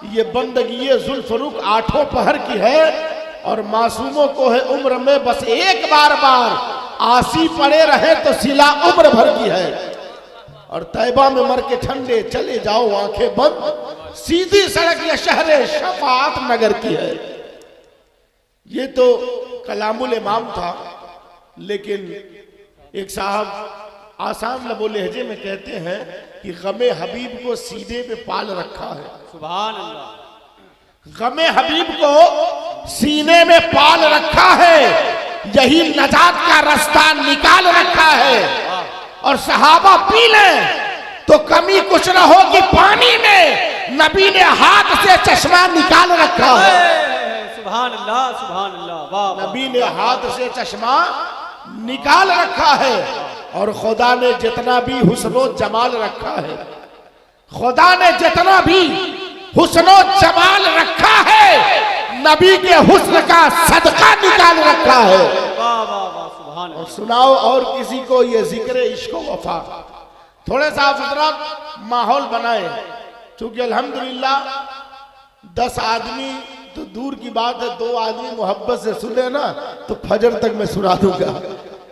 ये बंदगी जुल्फरुख आठों पहर की है और मासूमों को है उम्र में बस एक बार आसी पड़े रहे तो सिला उम्र भर की है। और तैबा में मर के ठंडे चले जाओ आंखें बंद, सीधी सड़क ये शहर शफात नगर की है। ये तो कलामुल इमाम था, लेकिन एक साहब आसान लबो लहजे में कहते हैं कि गमे हबीब को सीने पे पाल रखा है। सुभान अल्लाह। गमे हबीब को सीने में पाल रखा है, यही नजात का रास्ता निकाल रखा है। और सहाबा पी लें तो कमी कुछ न होगी पानी में, नबी ने हाथ से चश्मा निकाल रखा है। सुभान अल्लाह, सुभान अल्लाह, वाह। नबी ने हाथ से चश्मा निकाल रखा है। और खुदा ने जितना भी हुस्नो जमाल रखा है, खुदा ने जितना भी हुस्नो जमाल रखा है, नबी के हुस्न का सदका निकाल रखा है। वाह वाह वाह, सुभान। और सुनाओ और किसी को ये जिक्र इश्क वफा। थोड़े सा हजरात माहौल बनाए, क्योंकि अल्हम्दुलिल्लाह 10 आदमी तो दूर की बात है, 2 आदमी मोहब्बत से सुने ना तो फजर तक मैं सुना दूंगा।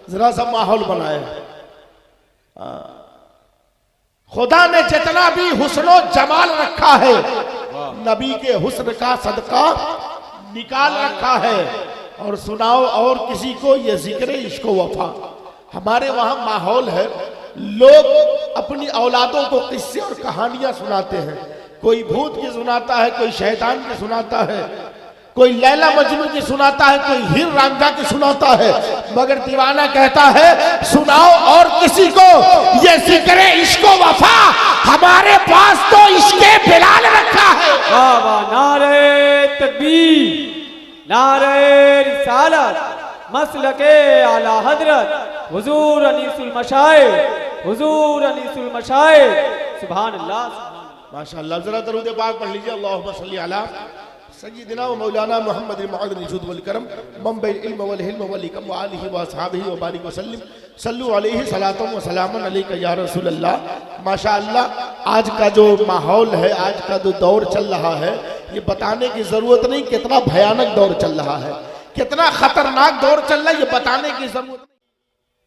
जरा सा माहौल बनाए। खुदा ने जितना भी हुस्नो जमाल रखा है, नबी के हुस्न का सदका निकाल रखा है। और सुनाओ और किसी को ये जिक्र इश्क वफा। हमारे वहां माहौल है, लोग अपनी औलादों को किस्से और कहानियां सुनाते हैं। कोई भूत की सुनाता है, कोई शैतान की सुनाता है, कोई लैला मजनू की सुनाता है, कोई हीर रांझा की सुनाता है। मगर दीवाना कहता है सुनाओ और किसी को ये जिक्र इश्को वफा। हमारे पास तो इश्के बिलाल रखा है। वाह वाह, नारे तकबीर, नारे रिसालत, मसलके आला हजरत हुजूर अनीसुल मशाइख, हुजूर अनीसुल मशाइख। सुभान अल्लाह, माशाअल्लाह। जरा दरूद पाक पढ़ लीजिए। अल्लाहुम्मा सल्ली अला सय्यिदिना व मौलाना मुहम्मद मअदनी जुद वल करम मंबई इल्म वल हिल्म वल हिकम व आलिहि व असहाबिहि व बारिक व सल्लिम सल्लु अलैहि सलातम व सलामन अलैका या रसूल अल्लाह। माशाअल्लाह आज का जो माहौल है, आज का जो दौर चल रहा है, ये बताने की जरूरत नहीं कितना भयानक दौर चल रहा है, कितना खतरनाक दौर चल रहा है, ये बताने की जरूरत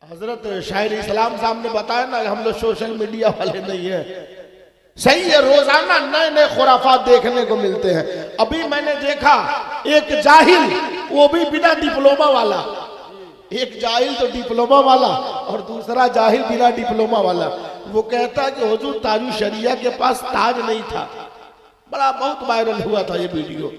नहीं। हजरत शायर इस्लाम साहब ने बताया ना, हम लोग सोशल मीडिया वाले नहीं है। सही है, रोजाना नए नए खुराफात देखने को मिलते हैं। अभी मैंने देखा एक जाहिल, वो भी बिना डिप्लोमा वाला, एक जाहिल तो डिप्लोमा वाला और दूसरा जाहिल बिना डिप्लोमा वाला। वो कहता कि हुजूर ताजु शरिया के पास ताज नहीं था। बड़ा बहुत वायरल हुआ था ये वीडियो।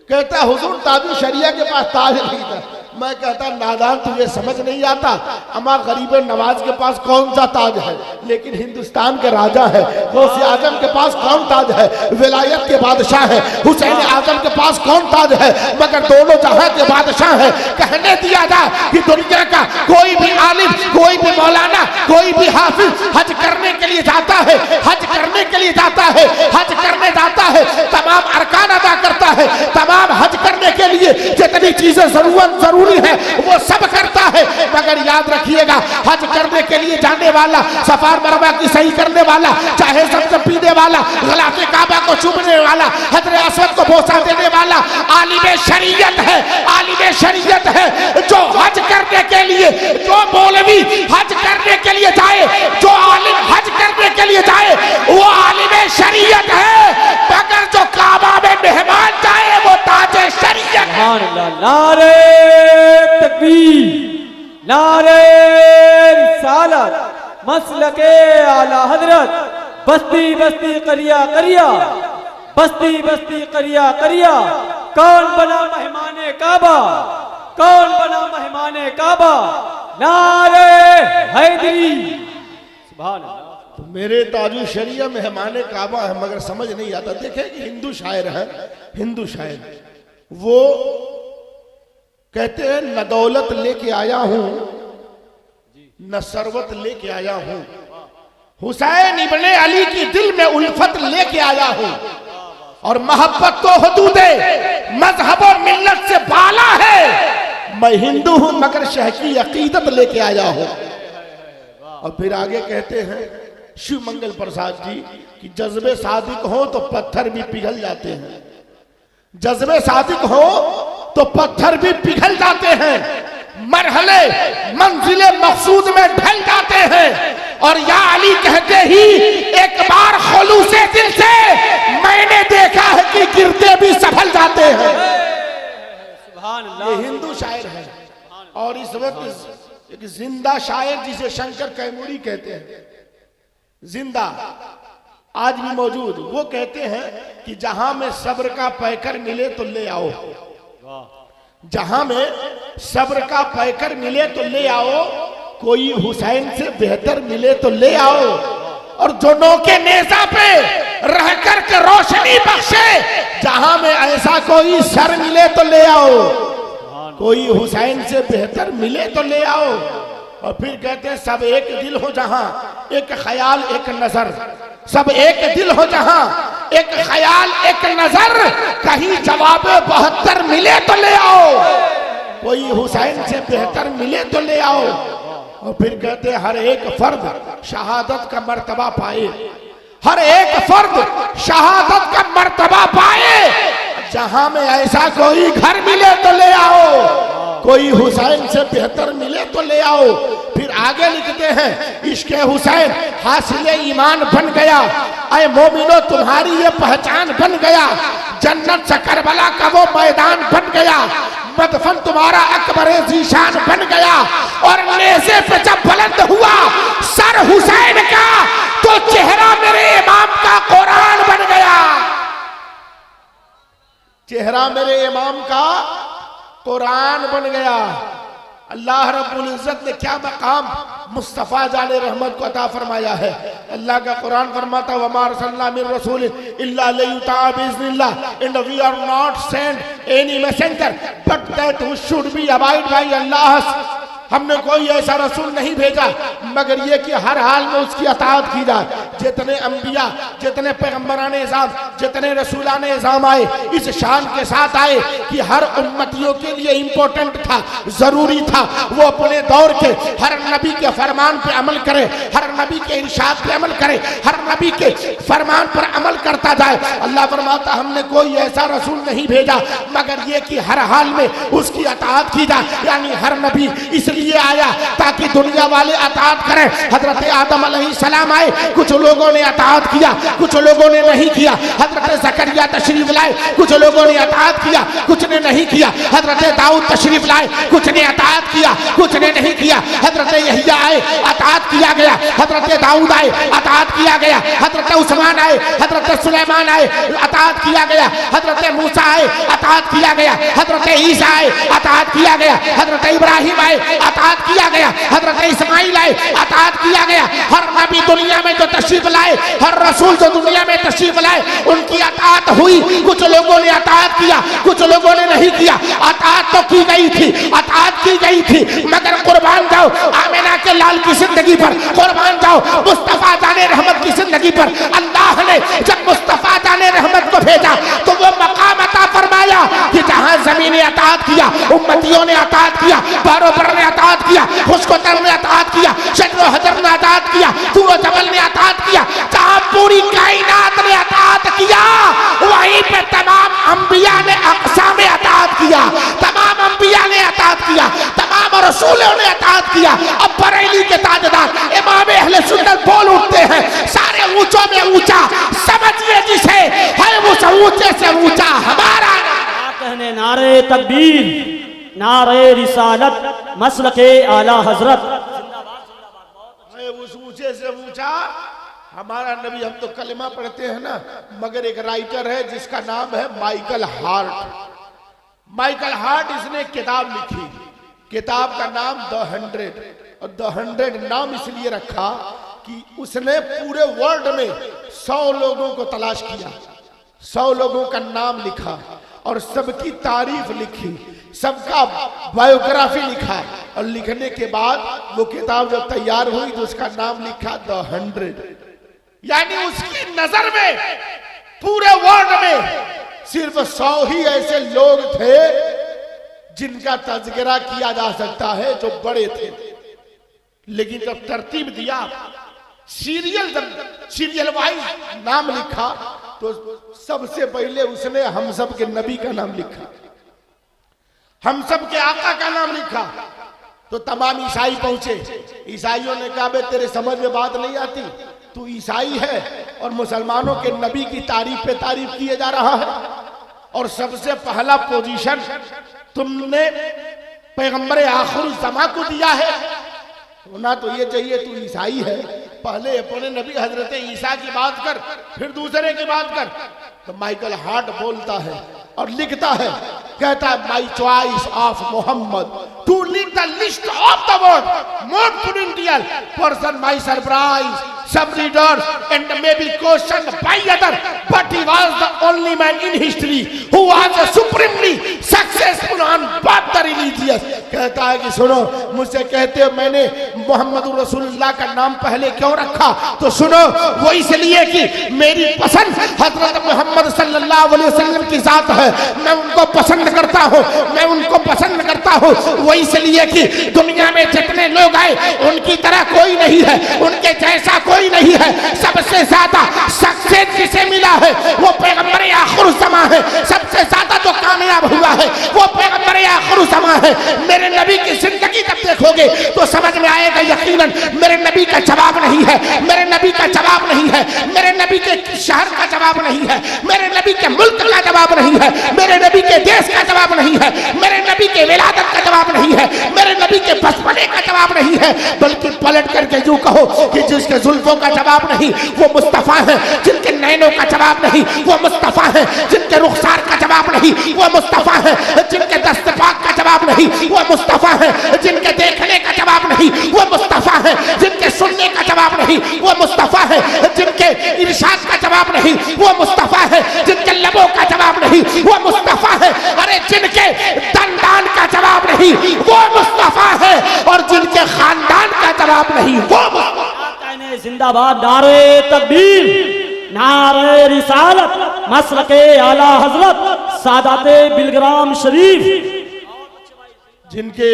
कहता हुजूर ताजु शरिया के पास ताज नहीं था। मैं कहता नादान, तुझे समझ नहीं आता, अमा गरीब नवाज के पास कौन सा ताज है, लेकिन हिंदुस्तान के राजा है। गौसे आजम के पास कौन ताज है, विलायत के बादशाह है। हुसैन आजम के पास कौन ताज है, मगर दोनों जहां के बादशाह है। कहने दिया था कि दुनिया का कोई भी आलिम, कोई भी मौलाना, कोई भी हाफिज हज करने के लिए जाता है, हज करने के लिए जाता है, हज करने जाता है, तमाम अरकान अदा करता है, तमाम हज करने के लिए जितनी चीजें जरूरी है वो सब करता है। मगर याद रखिएगा, हज करने के लिए जाने वाला, सफार मरवा की सही करने वाला, चाहे सबसे पीने वाला, गलाफे काबा को चूमने वाला, हजरे असवद को बोसा देने वाला आलिम शरीयत है, आलिम शरीयत है। जो हज करने के लिए, जो मौलवी हज करने के लिए जाए, जो आलिम हज करने के लिए जाए, वो आलिम शरीयत है। मगर जो काबा में मेहमान जाए वो ताजे शरीयत है। नारे तकबीर, नारे रिसालत, मसलके आला हजरत, बस्ती बस्ती करिया करिया, बस्ती बस्ती करिया करिया। कौन बना मेहमाने काबा, कौन बना मेहमाने काबा, नारे हैदरी। सुभान अल्लाह। तो मेरे ताजु शरिया मेहमाने काबा है, मगर समझ नहीं आता। देखे कि हिंदू शायर है, हिंदू शायर, वो कहते हैं न दौलत लेके आया हूं, न सरवत लेके आया हूं, हुसैन इब्ने अली की दिल में उल्फत लेके आया हूं। और मोहब्बत तो हुदूदे मजहब और मिल्लत से बाला है। मैं हिंदू हूं मगर शह की अकीदत लेके आया हूं। और फिर आगे कहते हैं शिव मंगल प्रसाद जी कि जज्बे सादिक हो तो पत्थर भी पिघल जाते हैं, जज्बे सादिक हो तो पत्थर भी पिघल जाते हैं, मरहले मंजिले मकसूद में ढल जाते हैं। और या अली कहते ही एक बार खुलूसे दिल से मैंने देखा है कि गिरते भी सफल जाते हैं। सुभान अल्लाह। ये हिंदू शायर है और इस वक्त एक जिंदा शायर जिसे शंकर कैमूरी कहते हैं, जिंदा आज भी मौजूद, वो कहते हैं कि जहां में सब्र का पैकर मिले तो ले आओ, जहां में सब्र का पैकर मिले तो ले आओ, कोई हुसैन से बेहतर मिले तो ले आओ, और दोनों के नेजा पे रह कर के रोशनी बख्शे, जहां में ऐसा कोई सर मिले तो ले आओ, कोई हुसैन से बेहतर मिले तो ले आओ। और फिर कहते हैं सब एक दिल हो जहां एक ख्याल एक नजर, सब एक दिल हो जहां एक ख्याल एक नजर, कहीं जवाब 72 मिले तो ले आओ, कोई हुसैन से बेहतर मिले तो ले आओ। और फिर कहते हैं हर एक फर्द शहादत का मर्तबा पाए, हर एक फर्द शहादत का मर्तबा पाए, जहां में ऐसा कोई घर मिले तो ले आओ, कोई हुसैन से बेहतर मिले तो ले आओ। फिर आगे लिखते हैं इश्क़ हुसैन हासिल ईमान बन गया, ऐ मोमिनो तुम्हारी ये पहचान बन गया, जन्नत से करबला का वो मैदान बन गया, मदफन तुम्हारा अकबर जीशान बन गया। और नेज़े पे जब बुलंद हुआ सर हुसैन का, तो चेहरा मेरे इमाम का कुरान बन गया, चेहरा मेरे इमाम का कुरान बन गया। अल्लाह रब्बुल इज्जत ने क्या मकाम मुस्तफ़ा जाने रहमत को अता फरमाया है। अल्लाह का कुरान फरमाता वमा अरसलना मिन रसूल इल्ला लियुता बिइज़्निल्लाह, and we are not sent any messenger but that who should be abide by Allah. हमने कोई ऐसा रसूल नहीं भेजा मगर ये कि हर हाल में उसकी अताअत की जाए। जितने अंबिया, जितने पैगम्बरान इज़ाम, जितने रसूलान इज़ाम आए इस शान के साथ आए कि हर उम्मतियों के लिए इम्पोर्टेंट था, जरूरी था वो अपने दौर के हर नबी के फरमान पे अमल करे, हर नबी के इरशाद पे अमल करे, हर नबी के फरमान पर अमल करता जाए। अल्लाह फरमाता हमने कोई ऐसा रसूल नहीं भेजा मगर ये कि हर हाल में उसकी अताअत की जाए। यानी हर नबी इसलिए आया ताकि दुनिया वाले अताअत करें। हजरत आदम अलैहिस्सलाम आए, कुछ लोगों ने अताअत किया, कुछ लोगों ने नहीं किया। हजरत ज़करिया तशरीफ लाए, कुछ लोगों ने अताअत किया, कुछ ने नहीं किया। हजरत दाऊद तशरीफ लाए, कुछ ने अताअत किया, कुछ ने नहीं किया। हजरत यहया आए, अताअत किया गया। हजरत दाऊद आए, अताअत किया गया। हजरत उस्मान आए, हजरत सुलेमान आए, अताअत किया गया। हजरत मूसा आए, अताअत किया गया। हजरत ईसा आए, अताअत किया गया। हजरत इब्राहिम आए, अताअत किया गया। हजरत इस्माइल आए, अताअत किया गया। हर नबी दुनिया में जो तशरीफ लाए, हर रसूल जो दुनिया में तशरीफ लाए, उनकी अताअत हुई। कुछ लोगों ने अताअत किया, कुछ लोगों ने नहीं किया। अताअत तो की गई थी, अताअत की गई थी मगर कुर्बान जाओ आमिना के लाल की जिंदगी पर, कुर्बान जाओ मुस्तफा जाने रहमत की जिंदगी पर। अल्लाह ने जब मुस्तफा जाने रहमत को भेजा तो वो मकाम अता फरमाया कि जहां जमीन ने अताअत किया, उम्मतियों ने अताअत किया, बारोबर ने अताअत किया, खुशकोतर ने अताअत किया, शजर हजर ने अताअत किया, तूर जबल ने अताअत किया, जहां पूरी कायनात ने अताअत किया वहीं पे तमाम अंबिया ने अक़सा में अताअत किया, तमाम अंबिया ने अताअत किया, तमाम रसूलों ने अताअत किया। अब बरेली के ताजदार इमाम अहले सुन्नत बोल उठते हैं सारे ऊंचों में ऊंचा, समझिए जिसे है वो ऊंचे से ऊंचा हमारा। कहने नारे तकबीर, नारे रिसालत, मसलके आला हजरत। उस ऊंचे से ऊंचा हमारा नबी। हम तो कलमा पढ़ते हैं ना, मगर एक राइटर है जिसका नाम है माइकल हार्ट। माइकल हार्ट इसने किताब लिखी, किताब का नाम द 100। और द 100 नाम इसलिए रखा कि उसने पूरे वर्ल्ड में 100 लोगों को तलाश किया, 100 लोगों का नाम लिखा और सबकी तारीफ लिखी, सबका बायोग्राफी लिखा। और लिखने के बाद वो किताब जब तैयार हुई तो उसका नाम लिखा द 100। यानी उसकी नजर में पूरे वर्ल्ड में सिर्फ 100 ही ऐसे लोग थे जिनका तज़किरा किया जा सकता है, जो बड़े थे। लेकिन जब तरतीब दिया सीरियल वाइज नाम लिखा तो सबसे पहले उसने हम सब के नबी का नाम लिखा, हम सब के आका का नाम लिखा। तो तमाम ईसाई पहुंचे, ईसाइयों ने कहा बे तेरे समझ में बात नहीं आती, तू ईसाई है और मुसलमानों के नबी की तारीफ पे तारीफ किए जा रहा है, और सबसे पहला पोजीशन तुमने पैगंबर आखिर ज़मा को दिया है। होना तो ये चाहिए तू ईसाई है, पहले अपने नबी हजरत ईसा की बात कर, फिर दूसरे की बात कर। तो माइकल हार्ट बोलता है और लिखता है, कहता है my choice of Mohammed to lead the list of the world most prudential person, my surprise some readers and may be questioned by others, but he was the only man in history who was supremely successful on both the religious। कहता है कि सुनो, मुझसे कहते हो मैंने मोहम्मद रसूलुल्लाह का नाम पहले क्यों रखा, तो सुनो वो इसलिए कि मेरी पसंद हजरत मोहम्मद सल्लल्लाहु अलैहि वसल्लम की जात है, मैं उनको पसंद करता हूँ, मैं उनको पसंद करता हूँ। वो इसलिए कि दुनिया में जितने लोग आए उनकी तरह कोई नहीं है, उनके जैसा कोई नहीं है। सबसे ज्यादा सक्सेस जिसे मिला है वो पैगंबर आखिर ज़मा है, सबसे ज्यादा जो कामयाब हुआ है वो पैगंबर आखिर ज़मा है। मेरे नबी की जिंदगी जब देखोगे तो समझ में आएगा यकीनन मेरे नबी का जवाब नहीं है, मेरे नबी का जवाब नहीं है, मेरे नबी के शहर का जवाब नहीं है, मेरे नबी के मुल्क का जवाब नहीं है, मेरे नबी के देश का जवाब नहीं है, मेरे नबी के विलादत का जवाब नहीं है, मेरे नबी के बचपने का जवाब नहीं है, बल्कि पलट करके यूं कहो कि जिसके जुल्फों का जवाब नहीं वो मुस्तफा है, जिनके नैनों का जवाब नहीं वो मुस्तफा है, जिनके रुखसार का जवाब नहीं वो मुस्तफा है, जिनके दस्तपाक का जवाब नहीं वो मुस्तफा है, जिनके देखने का जवाब नहीं वो मुस्तफा है, जिनके सुनने का जवाब नहीं वो मुस्तफा है, जिनके इरशाद का जवाब नहीं वो मुस्तफा है, जिनके लबों का जवाब नहीं वो मुस्तफा है, अरे जिनके दंदान का जवाब नहीं वो मुस्तफा है, और जिनके खानदान का जवाब नहीं वो मुस्तफा। जिंदाबाद, नारे तकबीर, नारे रिसालत, मसलके आला हजरत, सादाते बिलग्राम शरीफ। जिनके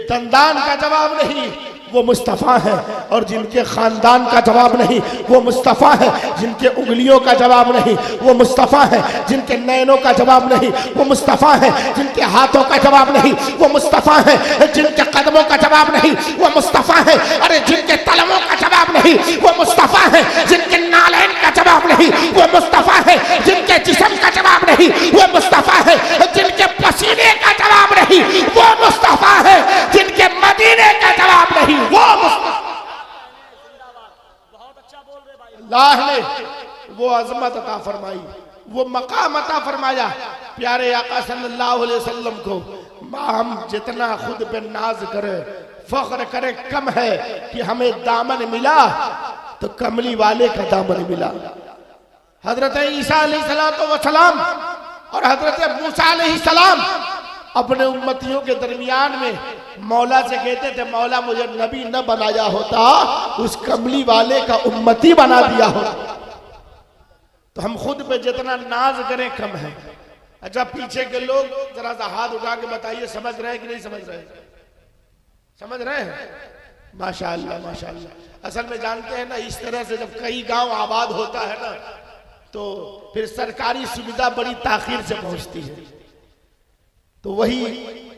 दंदान का जवाब नहीं वो मुस्तफ़ा है, और जिनके खानदान का जवाब नहीं वो मुस्तफ़ा है, जिनके उंगलियों का जवाब नहीं वो मुस्तफ़ा है, जिनके नैनों का जवाब नहीं वो मुस्तफ़ा है, जिनके हाथों का जवाब नहीं वो मुस्तफ़ा है, जिनके कदमों का जवाब नहीं वो मुस्तफ़ा है, अरे जिनके तलवों का जवाब नहीं वो मुस्तफ़ा है, जिनके नालैन का जवाब नहीं वो मुस्तफ़ा है, जिनके जिस्म का जवाब नहीं वो मुस्तफ़ा है, जिनके पसीने का जवाब नहीं वो मुस्तफ़ा है, जिनके मदीने का जवाब नहीं वो मुस्तफा। अल्लाह ने वो अजमत अता फरमाई, वो मकाम अता फरमाया प्यारे आका सल्लल्लाहु अलैहि वसल्लम को। हम जितना खुद पे नाज करे फख्र करे कम है कि हमें दामन मिला तो कमली वाले का दामन मिला। हजरत ईसा अलैहिस्सलाम और हजरत मूसा अलैहिस्सलाम अपने उम्मतियों के दरमियान में मौला से कहते थे मौला मुझे नबी न बनाया होता, उस कमली वाले का उम्मती बना दिया होता। तो हम खुद पे जितना नाज करें कम है। अच्छा पीछे के लोग जरा सा हाथ उठा के बताइए समझ रहे हैं कि नहीं समझ रहे? समझ रहे हैं? माशाअल्लाह माशाअल्लाह। असल में जानते हैं ना, इस तरह से जब कई गांव आबाद होता है ना तो फिर सरकारी सुविधा बड़ी ताखीर से पहुंचती है। तो वही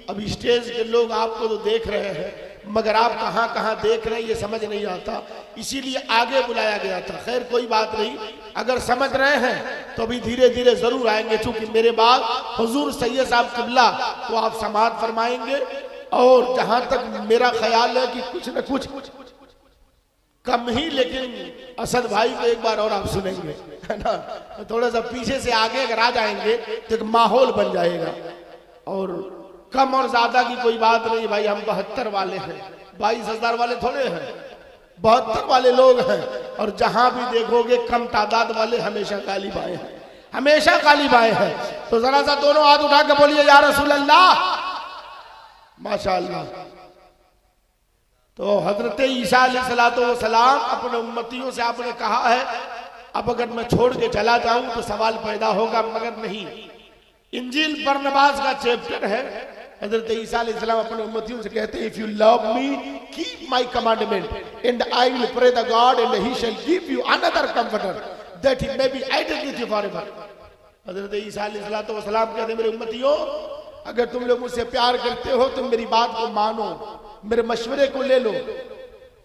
अब स्टेज के लोग आपको तो देख रहे हैं मगर आप कहां कहां देख रहे हैं ये समझ नहीं आता, इसीलिए आगे बुलाया गया था। खैर कोई बात नहीं, अगर समझ रहे हैं तो अभी धीरे धीरे जरूर आएंगे, चूंकि मेरे बाद हुजूर सैयद साहब किबला को आप समाअत फरमाएंगे। और जहां तक मेरा ख्याल है कि कुछ न कुछ कम ही, लेकिन असद भाई को एक बार और आप सुनेंगे, है ना। तो थोड़ा सा पीछे से आगे अगर आ जाएंगे तो एक माहौल बन जाएगा। और कम और ज्यादा की कोई बात नहीं भाई, हम 72 वाले हैं, 22,000 वाले थोड़े हैं, 72 वाले लोग हैं। और जहां भी देखोगे कम तादाद वाले हमेशा गालिब आए हैं, हमेशा गालिब आए हैं। तो जरा सा दोनों हाथ उठा के बोलिए या रसूल अल्लाह, माशाअल्लाह। तो हजरत ईसा अलैहिस्सलाम अपने उम्मतियों से आपने कहा है अब अगर मैं छोड़ के चला जाऊं तो सवाल पैदा होगा, मगर नहीं। इंजील बरनबास का चैप्टर है हजरत ईसा अलैहिस्सलाम अपने उम्मतियों से कहते हैं, if you love me keep my commandment and I will pray the God and he shall give you another comforter that he may be added with you forever. हजरत ईसा अलैहिस्सलाम कहते हैं, मेरे उम्मतियों, अगर तुम लोग मुझसे प्यार करते हो तो मेरी बात को मानो, मेरे मशवरे को ले लो।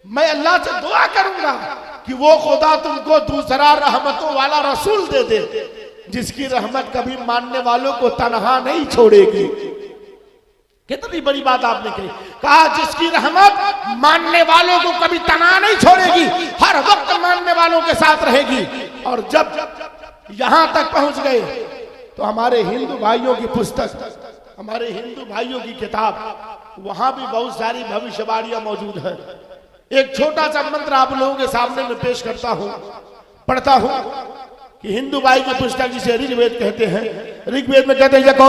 मैं अल्लाह से दुआ करूंगा कि वो खुदा तुमको दूसरा रहमतों वाला रसूल दे दे, जिसकी रहमत कभी मानने वालों को तनहा नहीं छोड़ेगी। कितनी बड़ी बात आपने कही, कहा जिसकी रहमत मानने वालों को कभी तनहा नहीं छोड़ेगी, हर वक्त मानने वालों के साथ रहेगी। और जब यहां तक पहुंच गए तो हमारे हिंदू भाइयों की पुस्तक, हमारे हिंदू भाइयों की किताब, वहां भी बहुत सारी भविष्यवाणियां मौजूद है। एक छोटा सा मंत्र आप लोगों के सामने में पेश करता हूं, पढ़ता हूं कि हिंदू भाई की पुस्तक जिसे ऋग्वेद कहते हैं, ऋग्वेद में कहते हैं, यको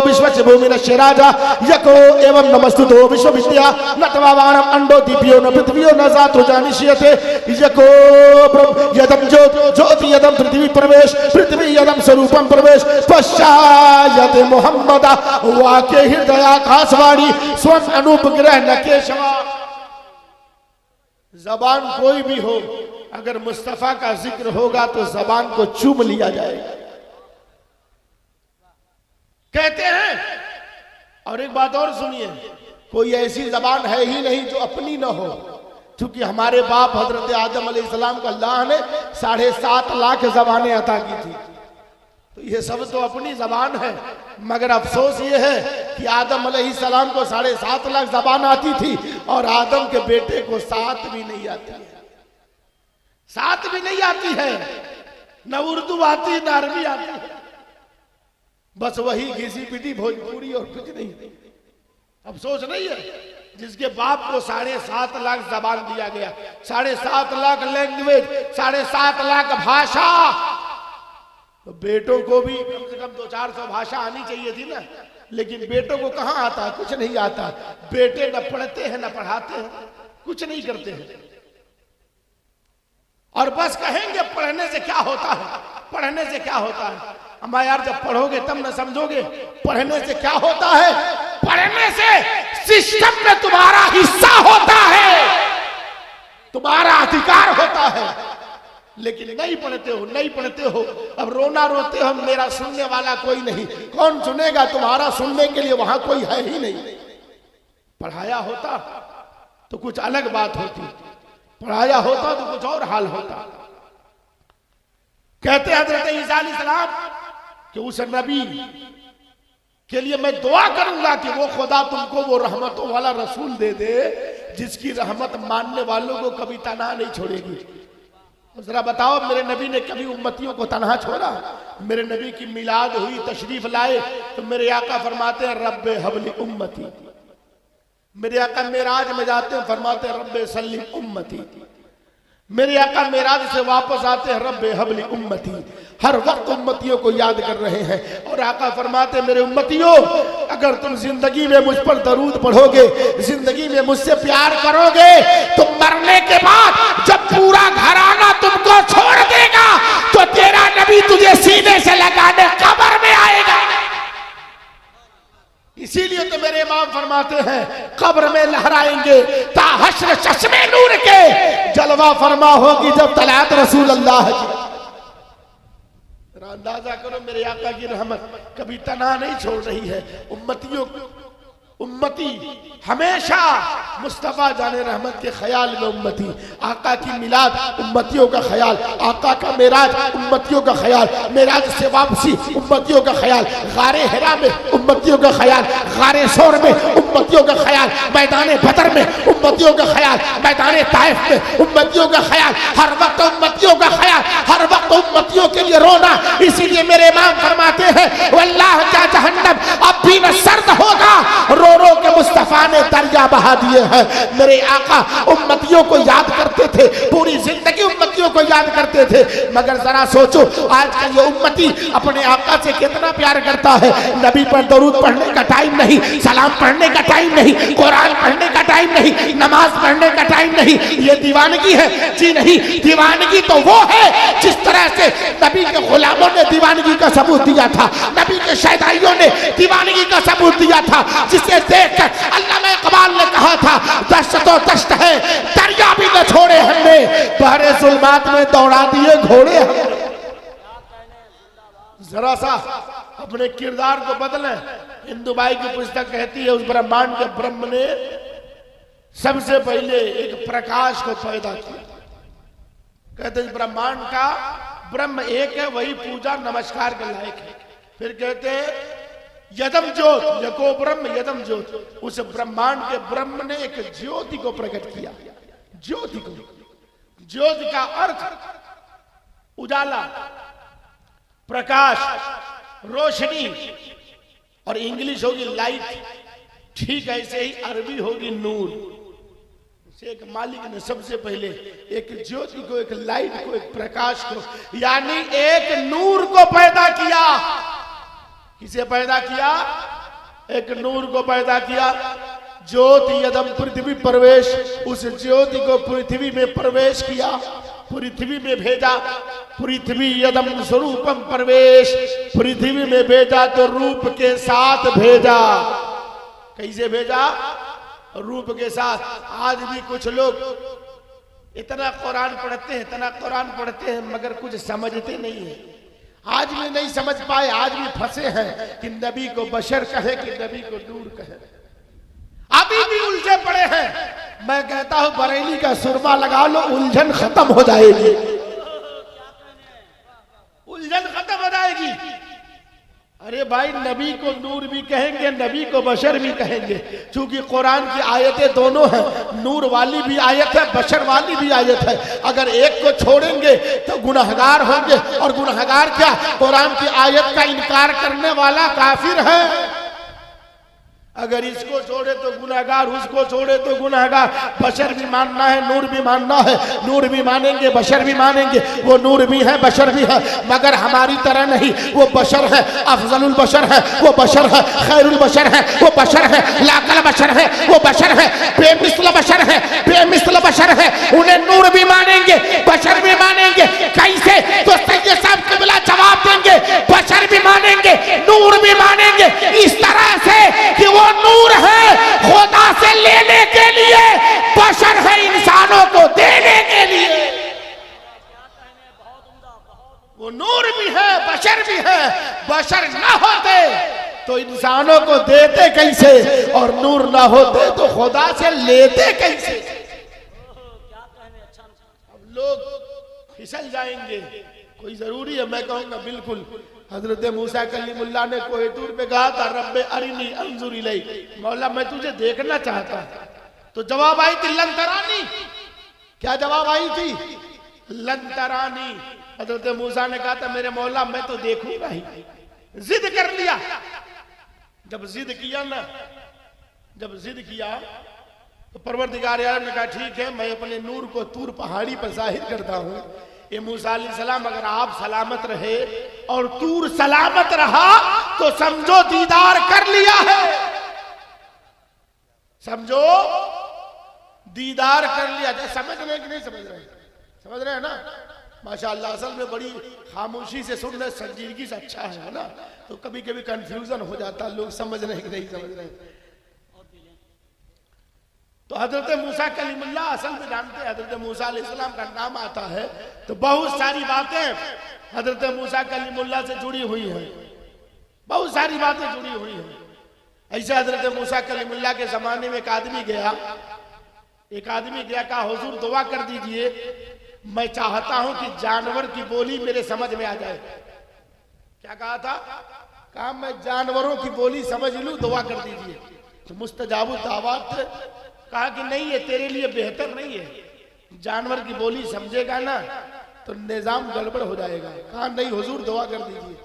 विश्वस्य भूमि नश्यराजा यको एवं नमस्तुतो विश्व विद्या नत्वावाणम अंडो दीपियो न पृथ्वियो न जातो जानिष्यते यको यदम ज्योति यदम पृथ्वी प्रवेश पृथ्वी यदम स्वरूपम प्रवेश पश्चायते मोहम्मदा वाक्य हृदयाकाशवाणी स्वयं अनुपग्रह न केशवा। जबान कोई भी हो, अगर मुस्तफा का जिक्र होगा तो जबान को चूम लिया जाएगा, कहते हैं। और एक बात और सुनिए, कोई ऐसी जबान है ही नहीं जो अपनी ना हो, क्योंकि हमारे बाप हजरत आदम अलैहिस्सलाम को अल्लाह ने 7.5 लाख जबानें अता की थी, तो ये सब तो अपनी जबान है। मगर अफसोस ये है कि आदम अलैहिस्सलाम को 7.5 लाख जबान आती थी और आदम के बेटे को 7 भी नहीं आती है, 7 भी नहीं आती है, न उर्दू आती न अरबी आती है, बस वही घिसी पिटी भोजपुरी और कुछ नहीं। अफसोस नहीं है जिसके बाप को 7.5 लाख जबान दिया गया, 7.5 लाख लैंग्वेज, 7.5 लाख भाषा, तो बेटों को भी कम से कम 200-400 भाषा आनी चाहिए थी ना, लेकिन बेटों को कहां आता, कुछ नहीं आता। बेटे न पढ़ते हैं न पढ़ाते हैं, कुछ नहीं करते हैं, और बस कहेंगे पढ़ने से क्या होता है, पढ़ने से क्या होता है। अम्मा यार, जब पढ़ोगे तब न समझोगे पढ़ने से क्या होता है। पढ़ने से सिस्टम में तुम्हारा हिस्सा होता है, तुम्हारा अधिकार होता है, लेकिन नहीं पढ़ते हो, नहीं पढ़ते हो, अब रोना रोते हो, मेरा सुनने वाला कोई नहीं। कौन सुनेगा तुम्हारा, सुनने के लिए वहां कोई है ही नहीं। पढ़ाया होता तो कुछ अलग बात होती, पढ़ाया होता तो कुछ और हाल होता। कहते हजरत ईसा अलैहिस्सलाम कि उस नबी के लिए मैं दुआ करूंगा कि वो खुदा तुमको वो रहमतों वाला रसूल दे दे, जिसकी रहमत मानने वालों को कभी तनहा नहीं छोड़ेगी। जरा बताओ, मेरे नबी ने कभी उम्मतियों को तनहा छोड़ा? मेरे नबी की मिलाद हुई, तशरीफ लाए, तो मेरे आका फरमाते हैं, रब्बे हबली उम्मती। मेरे आका मेराज में जाते हैं, फरमाते हैं, रब्बे सल्ली उम्मती। मेरे आका मेराज से वापस आते हैं, रब्बे हबली उम्मती। हर वक्त उम्मतियों को याद कर रहे हैं। और आका फरमाते, मेरे उम्मतियों, अगर तुम जिंदगी में मुझ पर दरूद पढ़ोगे, जिंदगी में मुझसे प्यार करोगे, तो मरने के बाद जब पूरा घराना तुमको छोड़ देगा तो तेरा नबी तुझे सीने से लगाने कब्र में आएगा। इसीलिए तो मेरे इमाम फरमाते हैं, कब्र में लहराएंगे ता हश्र चश्मे नूर के, जलवा फरमा होगी जब तलात रसूल अल्लाह की। अंदाजा करो, मेरे आका की रहमत कभी तनहा नहीं छोड़ रही है उम्मतियों। उम्मती हमेशा मुस्तफा जाने रहमत के ख्याल में, उम्मती आका की मिलाद, उम्मतियों का ख्याल, आका का मेराज, उम्मतियों का ख्याल, मेराज से वापसी, उम्मतियों का ख्याल, गारे हिरा में उम्मतियों का ख्याल, गारे सोर में उम्मतियों का ख्याल, मैदान बदर में उम्मतियों का ख्याल, मैदान ताइफ में उम्मतियों का ख्याल, हर वक्त उम्मतियों का ख्याल, हर वक्त उम्मतियों के लिए रोना। इसीलिए मेरे इमाम फरमाते हैं, वल्लाह का जहन्नम अब भी न सर्द होगा, रो रो के मुस्तफा ने दरिया बहा दिए हैं। मेरे आका उम्मतियों को याद करते थे, पूरी जिंदगी उम्मतियों नबियों को याद करते थे। मगर जरा सोचो आज का ये उम्मती अपने आका से कितना प्यार करता है। नबी पर दरूद पढ़ने का टाइम नहीं, सलाम पढ़ने का टाइम नहीं, कुरान पढ़ने का टाइम नहीं, नमाज पढ़ने का टाइम नहीं। ये दीवानगी है? जी नहीं, दीवानगी तो वो है जिस तरह से नबी के गुलामों ने दीवानगी का सबूत दिया था, नबी के शहदाइयों ने दीवानगी का सबूत दिया था, जिसे देखकर अल्लामा इकबाल ने कहा था दश्त तो दश्त है, दरिया भी न छोड़े हमने, बहरे जुल्मात में दौड़ा दिए घोड़े हमने। जरा सा अपने किरदार को बदलें। हिंदुबाई की पुस्तक कहती है उस ब्रह्मांड के ब्रह्म ने सबसे पहले एक प्रकाश को पैदा किया। कहते हैं ब्रह्मांड का ब्रह्म एक है, वही पूजा नमस्कार के लायक है। फिर कहते हैं यदम ज्योत, यको ब्रह्म यदम ज्योत, उस ब्रह्मांड के ब्रह्म ने एक ज्योति को प्रकट किया। ज्योति को, ज्योति का अर्थ उजाला, प्रकाश, रोशनी, और इंग्लिश होगी लाइट। ठीक ऐसे ही अरबी होगी नूर। एक मालिक ने सबसे पहले एक ज्योति को, एक लाइट को, एक प्रकाश को, यानी एक नूर को पैदा किया। किसे पैदा किया? एक नूर को पैदा किया। ज्योति यदम पृथ्वी प्रवेश, उस ज्योति को पृथ्वी में प्रवेश किया, पृथ्वी में भेजा। पृथ्वी यदम स्वरूपम प्रवेश, पृथ्वी में भेजा तो रूप के साथ भेजा। कैसे भेजा? रूप के साथ। आज भी कुछ लोग इतना कुरान पढ़ते हैं, इतना कुरान पढ़ते हैं, मगर कुछ समझते नहीं है। आज भी नहीं समझ पाए, आज भी फंसे हैं कि नबी को बशर कहे कि नबी को नूर कहे। अभी भी उलझे पड़े हैं। मैं कहता हूं बरेली का सुरमा लगा लो, उलझन खत्म हो जाएगी, उलझन खत्म हो जाएगी। अरे भाई, नबी को नूर भी कहेंगे, नबी को बशर भी कहेंगे, क्योंकि कुरान की आयतें दोनों हैं। नूर वाली भी आयत है, बशर वाली भी आयत है। अगर एक को छोड़ेंगे तो गुनहगार होंगे, और गुनहगार क्या? कुरान की आयत का इनकार करने वाला काफिर है। अगर इसको छोड़े तो गुनहगार, उसको छोड़े तो गुनहगार। बशर भी मानना है, नूर भी मानना है। नूर भी मानेंगे, बशर भी मानेंगे। वो नूर भी है, बशर भी है, मगर हमारी तरह नहीं। वो बशर है, अफजलुल बशर है, वो बशर है, खैरुल बशर है, वो बशर है, लाकल बशर है, वो बशर है, बेमिसल बशर है, बेमिसल बशर है। उन्हें नूर भी मानेंगे, बशर भी मानेंगे। कैसे? तो सैयद साहब क़िबला जवाब देंगे, बशर भी मानेंगे, नूर भी मानेंगे, इस तरह से कि वो नूर है खुदा से लेने के लिए, बशर है इंसानों को देने के लिए। वो नूर भी है, बशर भी है। बशर ना होते तो इंसानों को देते कैसे, और नूर ना होते तो खुदा से लेते कैसे। अब लोग फिसल जाएंगे। कोई जरूरी है? मैं कहूंगा बिल्कुल। हजरत मूसा कलीमुल्लाह ने कोहितूर पे कहा था रब्बे अरिनी अंजुर इलैक, मौला मैं तुझे देखना चाहता। तो जवाब आई थी लन तरानी। क्या जवाब आई थी? लन तरानी। हजरत मूसा ने कहा था मेरे मौला मैं तो देखूंगा ही। जिद कर लिया। जब जिद किया ना, जब जिद किया तो परवरदिगार आलम ने कहा ठीक है, मैं अपने नूर को तूर पहाड़ी पर जाहिर करता हूं। ये मूसा अलैहिस्सलाम अगर आप सलामत रहे और तूर सलामत रहा तो समझो दीदार कर लिया है, समझो दीदार कर लिया। समझ रहे कि नहीं समझ रहे? समझ रहे हैं ना? माशाअल्लाह। असल में बड़ी खामोशी से सुन रहे, संजीदगी से अच्छा है ना। तो कभी कभी कंफ्यूजन हो जाता, लोग समझ रहे कि नहीं समझ रहे। तो हजरत मूसा कलीमुल्लाह असल में जानते हैं, हजरत मूसा अलैहिस्सलाम का नाम आता है तो बहुत सारी बातें हजरत मूसा कलीमुल्लाह से जुड़ी हुई हैं, बहुत सारी बातें जुड़ी हुई हैं। ऐसे हजरत मूसा कलीमुल्लाह के जमाने में एक आदमी गया, कहा हुजूर दुआ कर दीजिए, मैं चाहता हूं कि जानवर की बोली मेरे समझ में आ जाए। क्या कहा था? कहा मैं जानवरों की बोली समझ लूं, दुआ कर दीजिए। तो मुस्तजाबु दावत कहा कि नहीं, ये तेरे लिए बेहतर नहीं है। जानवर की बोली समझेगा ना तो निजाम गड़बड़ हो जाएगा। कहा नहीं हुजूर दुआ कर दीजिए।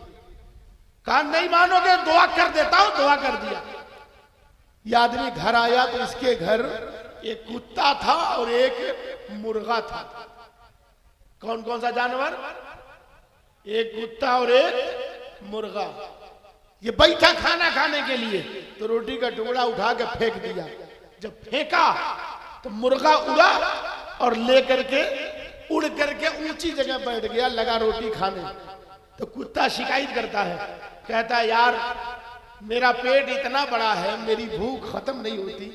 कहा नहीं मानोगे, दुआ कर देता हूं। दुआ कर दिया। यह आदमी घर आया तो इसके घर एक कुत्ता था और एक मुर्गा था। कौन कौन सा जानवर? एक कुत्ता और एक मुर्गा। ये बैठा खाना खाने के लिए, तो रोटी का टुकड़ा उठा के फेंक दिया। जब फेंका तो मुर्गा उड़ा और लेकर के उड़ करके ऊंची जगह बैठ गया, लगा रोटी खाने। तो कुत्ता शिकायत करता है, कहता है यार मेरा पेट इतना बड़ा है, मेरी भूख खत्म नहीं होती,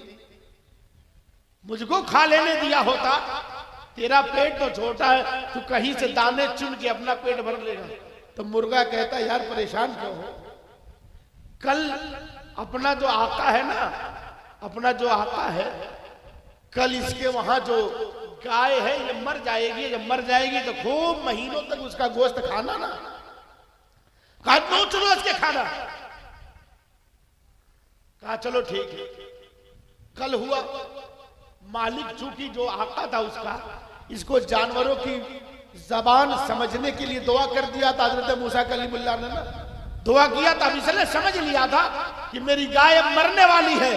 मुझको खा लेने दिया होता। तेरा पेट तो छोटा है, तू कहीं से दाने चुन के अपना पेट भर लेगा। तो मुर्गा कहता है यार परेशान क्यों हो, कल अपना जो आका है ना, अपना जो आका है, कल इसके वहां जो गाय है ये मर जाएगी। जब मर जाएगी तो खूब महीनों तक उसका गोश्त खाना ना। कहा नोच लो इसके खाना। कहा चलो ठीक है। कल हुआ, मालिक चूंकि जो आका था उसका, इसको जानवरों की जबान समझने के लिए दुआ कर दिया था हजरत मूसा कलीमुल्लाह ने ना। दुआ किया था, अब इसने समझ लिया था कि मेरी गाय मरने वाली है,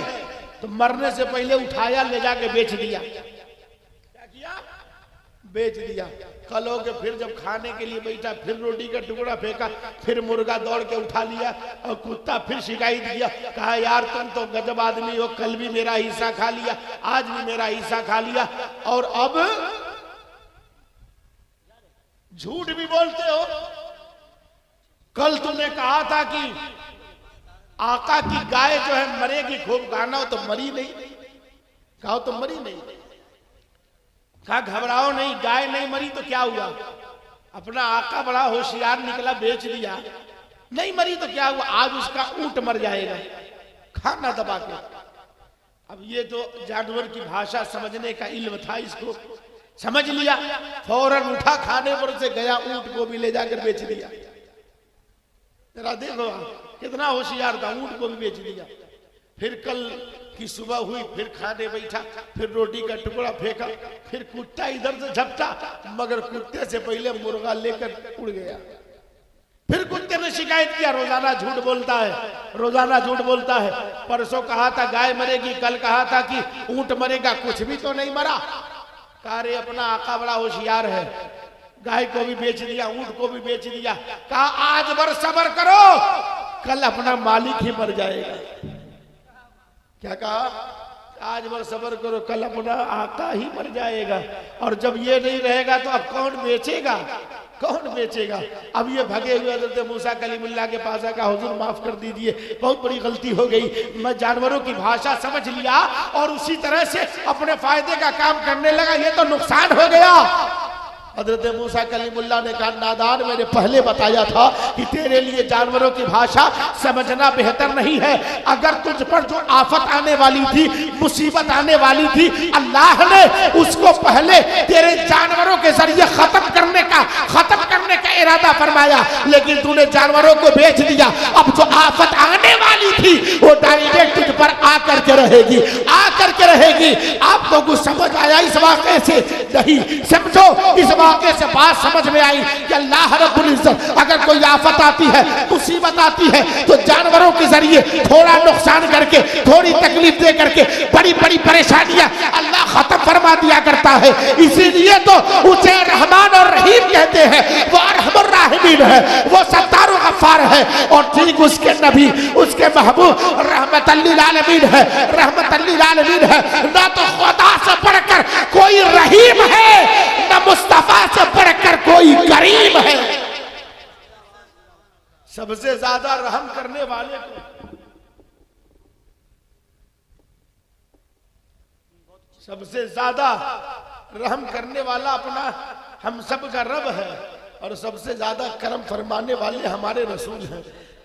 तो मरने से पहले उठाया, ले जाके बेच दिया। क्या किया? बेच दिया। कल हो के फिर जब खाने के लिए बैठा, फिर रोटी का टुकड़ा फेंका, फिर मुर्गा दौड़ के उठा लिया और कुत्ता फिर शिकायत किया। कहा यार तुम तो गजब आदमी हो, कल भी मेरा हिस्सा खा लिया, आज भी मेरा हिस्सा खा लिया, और अब झूठ भी बोलते हो। कल तुमने कहा था कि आका की गाय जो है मरेगी, खूब गाना हो, तो मरी नहीं। कहा तो मरी नहीं। कहा घबराओ नहीं, गाय नहीं मरी तो क्या हुआ, अपना आका बड़ा होशियार निकला, बेच दिया। नहीं मरी तो क्या हुआ, आज उसका ऊंट मर जाएगा, खाना दबा के। अब ये तो जानवर की भाषा समझने का इल्म था, इसको समझ लिया, फौरन उठा, खाने पर से गया, ऊंट को भी ले जाकर बेच दिया। जरा देखो कितना होशियार था, ऊंट को भी बेच दिया। फिर कल की सुबह हुई, फिर खाने बैठा, फिर रोटी का टुकड़ा फेंका, फिर कुत्ता इधर से झपटा, मगर कुत्ते से पहले मुर्गा लेकर उड़ गया। फिर कुत्ते ने शिकायत किया, रोजाना झूठ बोलता है, रोजाना झूठ बोलता है। परसों कहा था गाय मरेगी, कल कहा था कि ऊंट मरेगा, कुछ भी तो नहीं मरा। कहा रे अपना आका बड़ा होशियार है, गाय को भी बेच दिया, ऊंट को भी बेच दिया। कहा आज भर सब्र करो, कल अपना मालिक ही मर जाएगा। क्या कहा? आज भर सब्र करो, कल अपना आका ही मर जाएगा। और जब ये नहीं रहेगा तो अब कौन बेचेगा, कौन बेचेगा? अब ये भगे हुए हजरत मूसा कलीमुल्लाह के पास आका, हुजूर माफ कर दीजिए, बहुत बड़ी गलती हो गई, मैं जानवरों की भाषा समझ लिया और उसी तरह से अपने फायदे का काम करने लगा, ये तो नुकसान हो गया। हजरत मूसा कलीमुल्लाह ने कहा नादान, मैंने पहले बताया था कि तेरे लिए जानवरों की भाषा समझना बेहतर नहीं है। अगर तुझ पर जो आफत आने वाली थी, मुसीबत आने वाली थी, अल्लाह ने उसको पहले तेरे जानवरों के जरिए खत्म करने का इरादा फरमाया, लेकिन तूने जानवरों को बेच दिया। अब जो आफत आने वाली थी वो डायरेक्ट तुझ पर आकर के रहेगी, आकर के रहेगी। आप लोगों को समझ आया इस वाक़े से? नहीं समझो, इस वाक़े से बात समझ में आई कि अल्लाह रब्बुल इज्जत अगर कोई आफत आती है, मुसीबत आती है, तो जानवरों के जरिए थोड़ा नुकसान करके, थोड़ी तकलीफ दे करके बड़ी बड़ी परेशानियां अल्लाह खत्म फरमा दिया करता है। इसीलिए तो उसे रहमान और रहीम कहते हैं, वो अरहमुर राहिमीन है, वो सत्तार व गफ्फार है। और ठीक उसके नबी, उसके महबूब रहमतल लिल आलमीन है, रहमतल लिल आलमीन है। ना तो खुदा से बढ़कर कोई रहीम है, ना मुस्तफा से बढ़कर कोई करीम है। सबसे ज्यादा रहम करने वाले को, सबसे ज्यादा रहम करने वाला अपना हम सब का रब है, और सबसे ज्यादा करम फरमाने वाले हमारे रसूल हैं।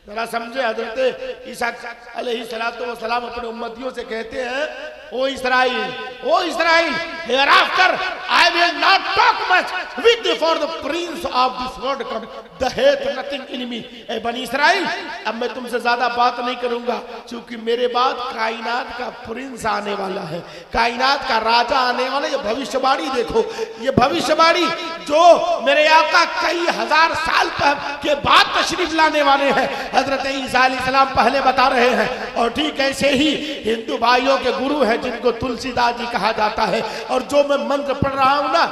जरा समझे, हजरत ईसा अलैहिस्सलातु वस्सलाम अपने उम्मतियों से कहते हैं, oh Israel, oh Israel, hereafter I will not talk much with you for the prince of this world come, the hate nothing in me। ए बनी इस्राइल, अब मैं तुमसे ज्यादा बात नहीं करूंगा, क्योंकि मेरे बाद कायनात का प्रिंस आने वाला है, कायनात का राजा आने वाला। ये भविष्यवाणी देखो, ये भविष्यवाणी जो मेरे आका कई हजार साल के बाद तशरीफ लाने वाले हैं, हजरत ईसा अलैहिस्सलाम पहले बता रहे हैं। और ठीक ऐसे ही हिंदू भाइयों के गुरु हैं जिनको तुलसीदास जी कहा जाता है, और जो मैं मंत्र पढ़ रहा हूं ना,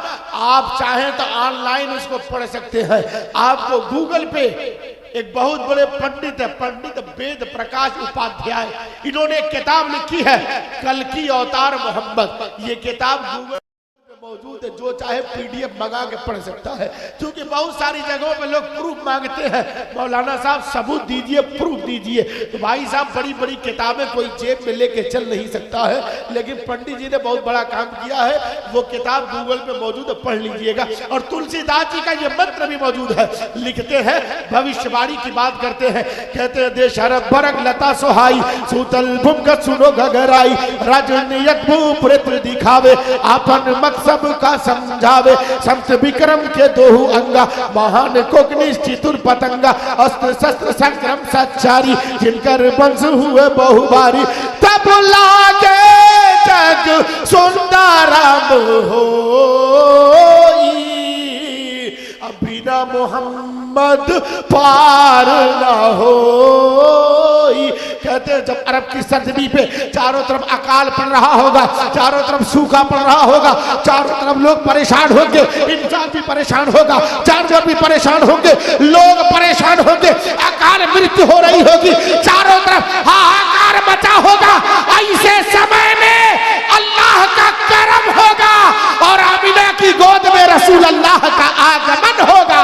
आप चाहें तो ऑनलाइन उसको पढ़ सकते हैं। आपको गूगल पे एक बहुत बड़े पंडित है, पंडित वेद प्रकाश उपाध्याय, इन्होंने एक किताब लिखी है कल्कि अवतार मोहम्मद। ये किताब गूगल मौजूद है, जो चाहे पीडीएफ मंगा के पढ़ सकता है। क्योंकि बहुत सारी जगहों पे लोग प्रूफ मांगते हैं, मौलाना साहब सबूत दीजिए, प्रूफ दीजिए। तो भाई साहब बड़ी बड़ी किताबें कोई जेब में लेके चल नहीं सकता है, लेकिन पंडित जी ने बहुत बड़ा काम किया है। वो किताब गूगल पे मौजूद है, पढ़ लीजिएगा। और तुलसीदास जी का ये मंत्र भी मौजूद है। लिखते हैं, भविष्यवाणी की बात करते हैं, कहते हैं देश अरब बरग लता सोहाई, सूतल भूमगत सुनो गगराई, राजनियत भूप्रेत दिखावे, आपन मकसद का समझावे, संत विक्रम के दोहु अंगा, महान कोकनिष्ठ चतुर पतंगा, अस्त्र शस्त्र संक्रम सच्चारी, जिनकर वंश हुए बहुबारी, तब लागे जग सुंदरम होई, बिना मोहम्मद पार न होई। कहते हैं जब अरब की सरजमी पे चारों तरफ अकाल पड़ रहा होगा, चारों तरफ सूखा पड़ रहा होगा, चारों तरफ लोग परेशान होंगे, इंसान भी परेशान होगा, जानवर भी परेशान होंगे, लोग परेशान होंगे, अकाल मृत्यु हो रही होगी, चारों तरफ हाहाकार मचा होगा। ऐसे समय में अल्लाह का करम होगा और आमिना की गोद में रसूल अल्लाह का आगमन होगा।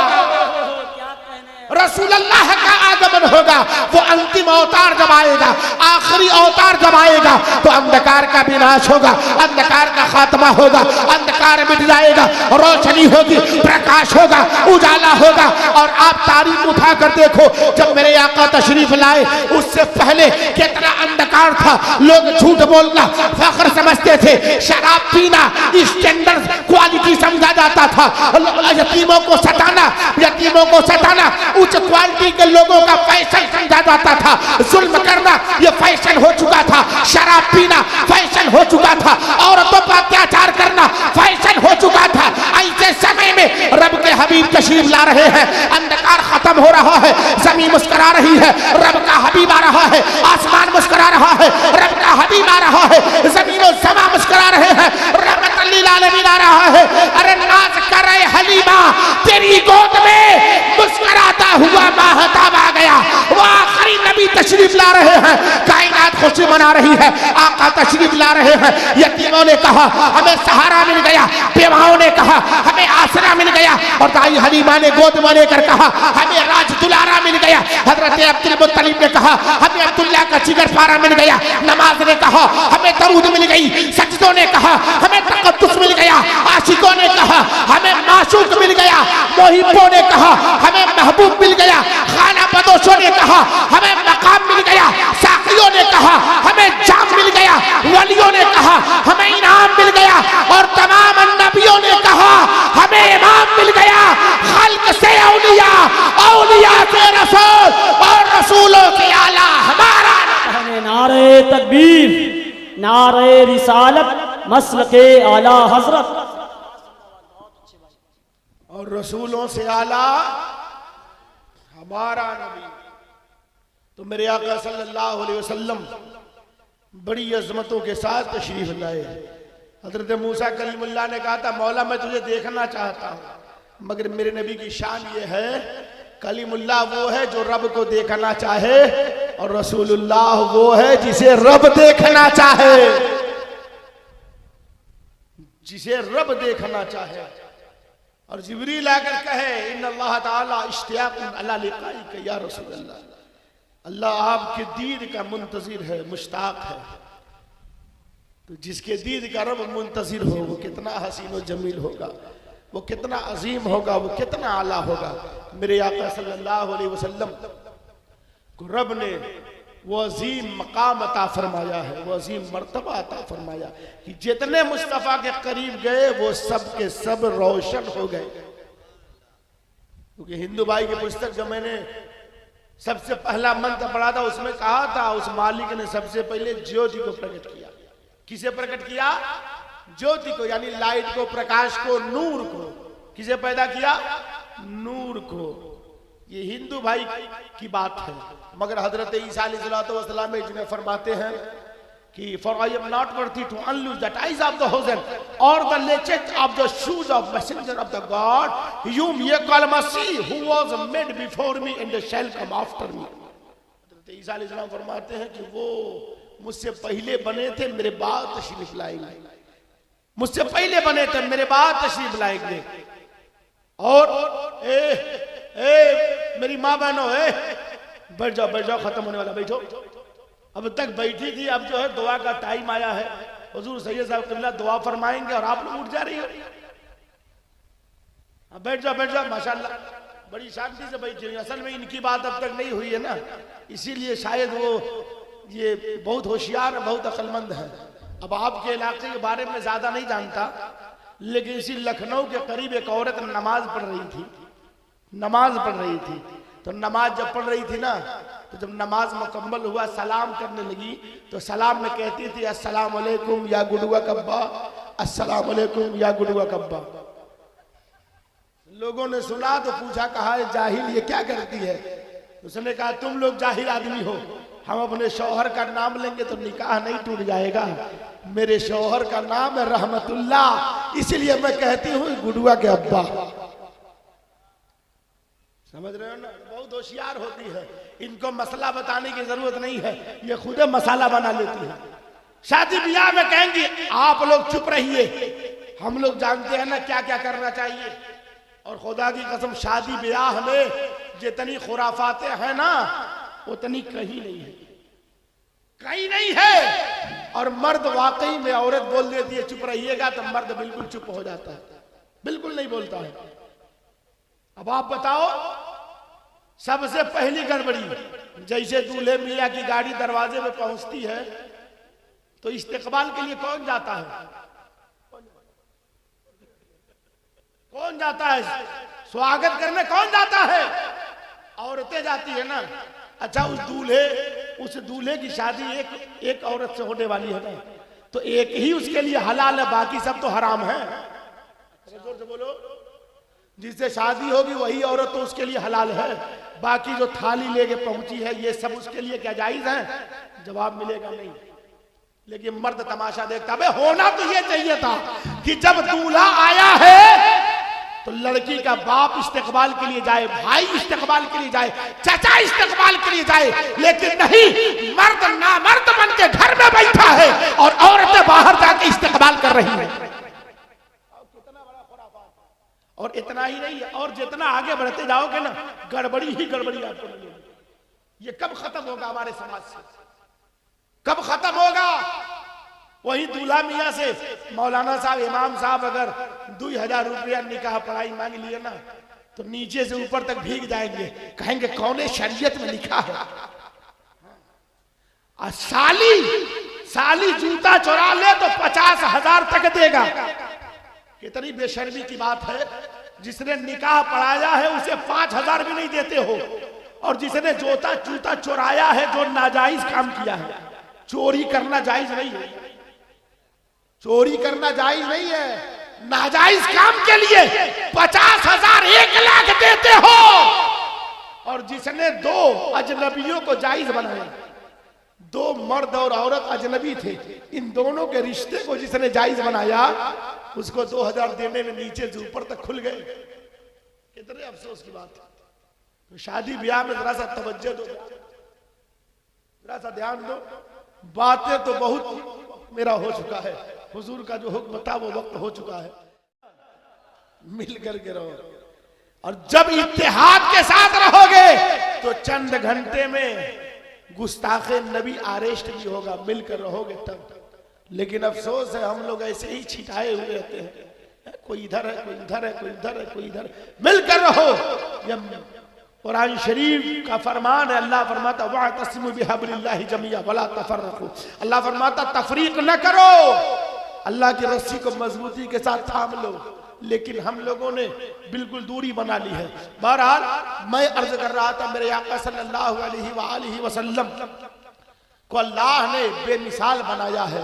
रसूल अल्लाह का आगमन होगा। वो अंतिम अवतार जब आएगा, आखिरी अवतार जब आएगा, तो अंधकार का विनाश होगा, अंधकार का खात्मा होगा, अंधकार मिट जाएगा, रोशनी होगी, प्रकाश होगा, उजाला होगा। और आप तारीख उठा कर देखो, जब मेरे आका तशरीफ लाए उससे पहले कितना अंधकार था। लोग झूठ बोलना फख्र समझते थे, शराब पीना स्टैंडर्ड क्वालिटी समझा जाता था, यतीमों को सताना उच्च क्वालिटी के लोगों का फैशन समझा जाता था, जुल्म करना ये फैशन हो चुका था, शराब पीना फैशन हो चुका था, औरतों पर अत्याचार करना फैशन हो चुका था। ऐसे समय में रब के हबीब तशरीफ ला रहे हैं, अंधकार खत्म हो रहा है, जमीन मुस्कुरा रही है, रब का हबीब आ रहा है, आसमान मुस्कुरा रहा है, रब का हबीब आ रहा है, जमीन और समा मुस्कुरा रहे हैं, रहमत लिल आलमीन आ रहा है। अरे नाज करे हलीमा तेरी गोद में मुस्कुराता हुआ महताब आ गया। वो आखिरी नबी तशरीफ ला रहे हैं, कायनात खुशी मना रही है, आका तशरीफ ला रहे हैं। यतीमों ने कहा हमें सहारा मिल गया, बेवाओं ने कहा हमें आसरा मिल गया, और दाई हलीमा ने गोद में लेकर कहा हमें राज दुलारा मिल गया। हजरत अब्दुल मुत्तलिब ने कहा हमें अब्दुल्ला का जिगर पारा मिल गया। नमाज ने कहा हमें दरूद मिल गई, सजदों ने कहा हमें तकद्दुस मिल गया, आशिकों ने कहा हमें माशूक मिल गया, मोहिब्बों ने कहा हमें महबूब मिल गया, खाना बदोशों ने कहा हमें मकाम मिल गया, साकियों ने कहा हमें जाम मिल गया, वलियों ने कहा हमें इनाम मिल गया, और तमाम नबियों ने कहा हमें इमाम मिल गया। खल्क से औलिया, औलिया से रसूल, और रसूलों के आला हमारा। नारे तकबीर, नारे रिसालत, मसलके आला हजरत, और रसूलों से आला हमारा नबी। तो मेरे आका सल्लल्लाहु अलैहि वसल्लम बड़ी अजमतों के साथ तशरीफ लाए। हजरत मूसा कलीमुल्लाह ने कहा था मौला मैं तुझे देखना चाहता हूं, मगर मेरे नबी की शान ये है, कलीमुल्लाह वो है जो रब को देखना चाहे, और रसूलुल्लाह वो है जिसे रब देखना चाहे, जिसे रब देखना चाहे। और जिब्रील आकर कहे इन्नल्लाह ताला इश्तियाकुन अला लिकाइक या रसूल अल्लाह, अल्लाह आपके दीद का मुंतजिर है, मुश्ताक है। तो जिसके दीद का रब मुंतजिर हो वो कितना हसीन और जमील होगा, वो कितना अजीम होगा, वो कितना आला होगा। मेरे आका सल्लल्लाहु अलैहि वसल्लम को रब ने वो अजीम मकाम अता फरमाया है, वो अजीम मर्तबा अता फरमाया कि जितने मुस्तफ़ा के करीब गए वो सब के सब रोशन हो गए। क्योंकि हिंदू भाई की पुस्तक जो मैंने सबसे पहला मंत्र पढ़ा था, उसमें कहा था उस मालिक ने सबसे पहले ज्योति को प्रकट किया। किसे प्रकट किया? ज्योति को, यानी लाइट को, प्रकाश को, नूर को। किसे पैदा किया? नूर को। ये हिंदू भाई की बात है, मगर हजरत ईसा अलैहिस्सलाम जिन्हें फरमाते हैं कि for I am not worthy to unloose the ties of the hosen or the latchet of the shoes of messenger of the God whom ye call Masih, who was made before me and shall come after me। हजरत ईसा अलैहिस्सलाम फरमाते हैं कि वो मुझसे पहले बने थे, मेरे बाद तशरीफ लाएंगे। मुझसे पहले बने थे, मेरे बाद तशरीफ लाएंगे। और मेरी माँ बहनों, बैठ जाओ, खत्म होने वाला, बैठो। अब तक बैठी थी, अब जो है दुआ का टाइम आया है। हुजूर सैयद साहब क़िबला दुआ फरमाएंगे और आप लोग उठ जा रही हो। बैठ जाओ, माशाल्लाह बड़ी शांति से बैठी हुई। असल में इनकी बात अब तक नहीं हुई है ना, इसीलिए शायद वो ये बहुत होशियार है, बहुत अक्लमंद है। अब आपके इलाके के बारे में ज्यादा नहीं जानता, लेकिन इसी लखनऊ के करीब एक औरत नमाज पढ़ रही थी। तो नमाज जब पढ़ रही थी ना, तो जब नमाज मुकम्मल हुआ, सलाम करने लगी, तो सलाम में कहती थी अस्सलाम वालेकुम या गुडुआ कब्बा, अस्सलाम वालेकुम या गुडुआ कब्बा। लोगों ने सुना तो पूछा, कहा जाहिल ये क्या करती है? उसने कहा तुम लोग जाहिल आदमी हो, हम अपने शौहर का नाम लेंगे तो निकाह नहीं टूट जाएगा। मेरे शौहर का नाम है रहमतुल्लाह, इसलिए मैं कहती हूँ गुडुआ के अब्बा। समझ रहे हो ना? बहुत होशियार होती है, इनको मसला बताने की जरूरत नहीं है, ये खुद मसाला बना लेती है। शादी ब्याह में कहेंगी आप लोग चुप रहिए, हम लोग जानते हैं ना क्या क्या करना चाहिए। और खुदा की कसम शादी ब्याह में जितनी खुराफातें हैं ना, उतनी कहीं नहीं है। और मर्द वाकई में, औरत बोल देती है चुप रहिएगा, तो मर्द बिल्कुल चुप हो जाता है, बिल्कुल नहीं बोलता है। अब आप बताओ, सबसे पहली गड़बड़ी, जैसे दूल्हे मियां की गाड़ी दरवाजे में पहुंचती है, तो इस्तेकबाल के लिए कौन जाता है? कौन जाता है? स्वागत करने कौन जाता है? औरतें जाती है ना। अच्छा, उस दूल्हे की शादी एक औरत से होने वाली है ना, तो एक ही उसके लिए हलाल है, बाकी सब तो हराम है। जोर से बोलो। जिससे शादी होगी वही औरत तो उसके लिए हलाल है, बाकी जो थाली लेके पहुंची है ये सब उसके लिए क्या जायज है? जवाब मिलेगा नहीं। लेकिन मर्द तमाशा देखता। अबे होना तो ये चाहिए था कि जब दूल्हा आया है तो लड़की का बाप इस्तेकबाल के लिए जाए, भाई इस्तेकबाल के लिए जाए, चाचा इस्तेकबाल के लिए जाए, लेकिन नहीं, मर्द नामर्द बन के घर में बैठा है और औरतें बाहर जाके इस्तेकबाल कर रही है। और इतना ही नहीं है, और जितना आगे बढ़ते जाओगे ना, गड़बड़ी ही गड़बड़ी आपको मिलेगी। ये कब खत्म होगा हमारे समाज से? कब खत्म होगा? वही दूल्हा मियाँ से मौलाना साहब, इमाम साहब अगर 2000 रुपया निकाह पढ़ाई मांग लिए ना, तो नीचे से ऊपर तक भीग जाएंगे, कहेंगे कौन शरीयत में लिखा है। और साली जूता चुरा ले तो 50,000 तक देगा। कितनी बेशर्मी की बात है, जिसने निकाह पढ़ाया है उसे 5,000 भी नहीं देते हो, और जिसने जूता चुराया है, जो नाजायज काम किया है। चोरी करना जायज नहीं है, चोरी करना जायज नहीं है। नाजायज काम के लिए 50,000 1,00,000 देते हो, और जिसने 2 अजनबियों को जायज बनाया, 2 मर्द और औरत अजनबी थे, इन दोनों के रिश्ते को जिसने जायज बनाया, उसको 2000 देने में नीचे से ऊपर तक खुल गए। कितने अफसोस की बात है। तो शादी ब्याह में जरा सा तवज्जो दो, जरा सा ध्यान दो। बातें तो बहुत मेरा हो चुका है, हुजूर का जो हुक्म था वो वक्त हो चुका है। मिल करके रहो, और जब इत्तेहाद के साथ रहोगे तो चंद घंटे में गुस्ताखे नबी अरेस्ट भी होगा। मिलकर रहोगे तब। लेकिन अफसोस है, हम लोग ऐसे ही छिटाए हुए रहते हैं, कोई इधर है, कोई इधर है, कोई इधर है, कोई इधर। मिलकर रहो। कुरान शरीफ का फरमान है, अल्लाह फरमाता वातसिमु बिहब्लिल्लाहि जमीअन वला तफर्रकू। अल्लाह फरमाता तफरीक न करो, अल्लाह की रस्सी को मजबूती के साथ थाम लो, लेकिन हम लोगों ने बिल्कुल दूरी बना ली है। बहरहाल मैं अर्ज कर रहा था, मेरे आका सल्लल्लाहु अलैहि वसल्लम को अल्लाह ने बेमिसाल बनाया है,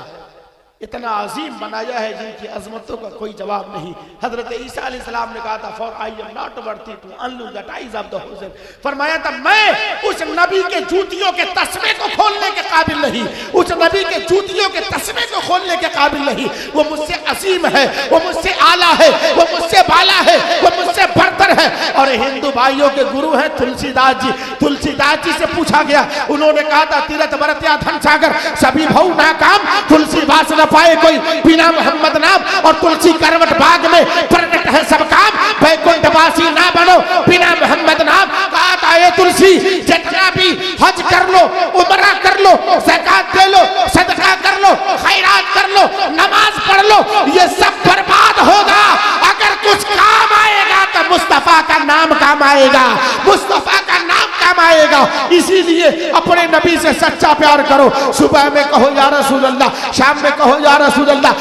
इतना अजीम बनाया है जिनकी अजमतों का कोई जवाब नहीं। हजरत ईसा अलैहिस्सलाम ने कहा था, for I am not worthy to unloose the ties of the Hussain, फरमाया था मैं उस नबी के जूतियों के तस्मे को खोलने के काबिल नहीं, उस नबी के जूतियों के तस्मे को खोलने के काबिल नहीं। वो मुझसे अजीम है, वो मुझसे आला है, वो मुझसे बाला है, वो मुझसे बरतर है। और हिंदू भाइयों के गुरु हैं तुलसीदास जी। तुलसीदास जी से पूछा गया, उन्होंने कहा था तीरथ बरतिया धन सागर सभी भऊ नाकाम, तुलसी वास न पाए कोई बिना मोहम्मद नाम, और तुलसी करवट बाग में प्रकट है सब काम, वैकुंठवासी ना बनो बिना मोहम्मद नाम। कहा था ये तुलसी जितना भी हज कर लो, उमरा कर लो, ज़कात दे लो, सदका कर लो, खैरात कर लो, नमाज पढ़ लो, ये सब बर्बाद होगा। अगर कुछ काम आएगा तो मुस्तफा का नाम काम आएगा, मुस्तफा का नाम काम आएगा। इसीलिए अपने नबी से सच्चा प्यार करो। सुबह में कहो या रसूल अल्लाह, शाम में कहो या रसूल अल्लाह,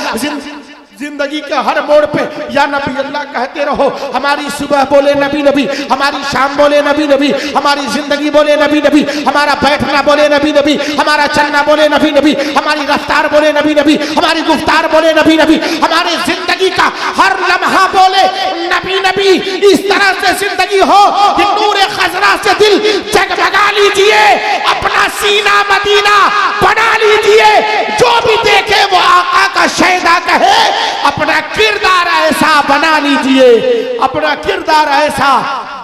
जिंदगी के हर मोड़ पे या नबी अल्लाह कहते रहो। हमारी सुबह बोले नबी नबी, हमारी शाम बोले नबी नबी, हमारी जिंदगी बोले नबी नबी, हमारा बैठना बोले नबी नबी, हमारा चलना बोले नबी नबी, हमारी रफ्तार बोले नबी नबी, हमारी गुफ्तार बोले नबी नबी, हमारी जिंदगी का हर लम्हा बोले नबी नबी। इस तरह से जिंदगी हो कि नूरे खजरा से दिल जगमगा लीजिए, अपना सीना मदीना बना लीजिए। जो भी देखे वो आका का शहदा कहे, अपना किरदार ऐसा बना लीजिए, अपना किरदार ऐसा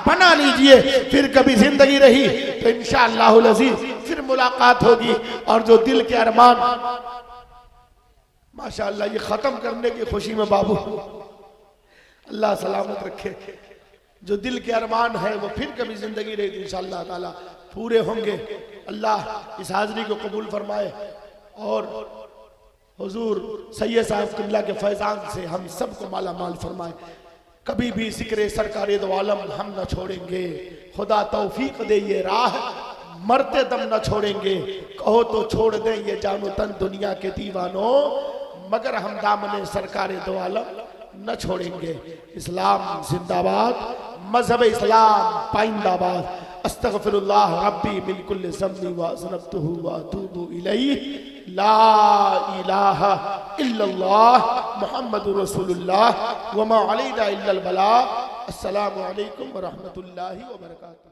बना लीजिए। फिर कभी जिंदगी रही तो इंशाअल्लाहुल अज़ीज़ फिर मुलाकात होगी। और जो दिल के अरमान, माशाअल्लाह ये खत्म करने की खुशी में बाबू अल्लाह सलामत रखे, जो दिल के अरमान है वो फिर कभी जिंदगी रही तो इंशाअल्लाह ताला पूरे होंगे। अल्लाह इस हाजिरी को कबूल फरमाए और हुजूर सैयद साहब किबला के फैजान से हम सबको माला माल फरमाए। कभी भी जिक्र सरकारे दो आलम हम न छोड़ेंगे, खुदा तौफीक दे ये राह मरते दम न छोड़ेंगे। कहो तो छोड़ दें ये जानो तन दुनिया के दीवानों, मगर हम दामने सरकारे दो आलम न छोड़ेंगे। इस्लाम जिंदाबाद, मजहब इस्लाम पाइंदाबाद। अस्तगफिरुल्लाह रब्बी मिन कुल्लि ज़म्बि व अज़नबतुहु व अतूबु इलैहि। ला इलाहा इल्लल्लाह मुहम्मदुर रसूलुल्लाह व मा अलैना इल्लल बलाग। अस्सलामु अलैकुम व रहमतुल्लाहि व बरकातुहू।